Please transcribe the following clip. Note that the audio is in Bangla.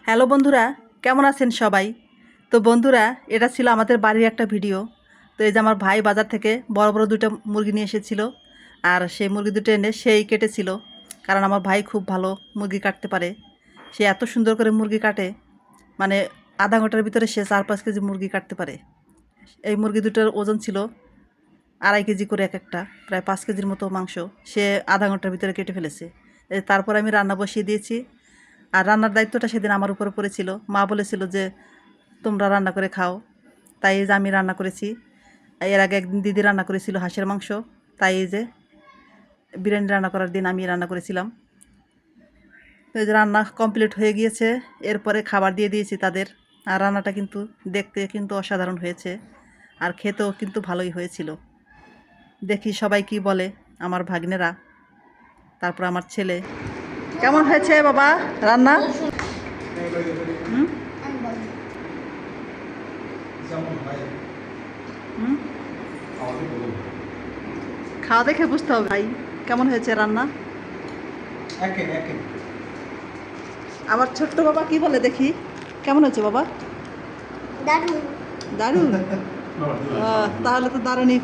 হ্যালো বন্ধুরা, কেমন আছেন সবাই? তো বন্ধুরা, এটা ছিল আমাদের বাড়ির একটা ভিডিও। তো এই যে আমার ভাই বাজার থেকে বড় বড় দুটো মুরগি নিয়ে এসেছিল, আর সেই মুরগি দুটো এনে সেই কেটেছিল। কারণ আমার ভাই খুব ভালো মুরগি কাটতে পারে। সে এত সুন্দর করে মুরগি কাটে, মানে আধা ঘন্টার ভিতরে সে 4-5 কেজি মুরগি কাটতে পারে। এই মুরগি দুটোর ওজন ছিল 2.5 কেজি করে এক একটা, প্রায় 5 কেজির মতো মাংস সে আধা ঘন্টার ভিতরে কেটে ফেলেছে। তারপর আমি রান্না বসিয়ে দিয়েছি। আর রান্নার দায়িত্বটা সেদিন আমার উপরে পড়েছিল। মা বলেছিল যে তোমরা রান্না করে খাও, তাই এই যে আমি রান্না করেছি। এর আগে একদিন দিদি রান্না করেছিল হাঁসের মাংস, তাই এই যে বিরিয়ানি রান্না করার দিন আমি রান্না করেছিলাম। তো এই যে রান্না কমপ্লিট হয়ে গিয়েছে, এরপরে খাবার দিয়ে দিয়েছি তাদের। আর রান্নাটা কিন্তু দেখতে কিন্তু অসাধারণ হয়েছে, আর খেতেও কিন্তু ভালোই হয়েছিল। দেখি সবাই কি বলে, আমার ভাগ্নেরা, তারপর আমার ছেলে। কেমন হয়েছে বাবা রান্না? হুম হুম খাওয়া দেখে বুঝতে হবে ভাই কেমন হয়েছে রান্না। আমার ছোট্ট বাবা কি বলে দেখি, কেমন হয়েছে বাবা? দারুণ। দারুণ? তাহলে তো দারুণই।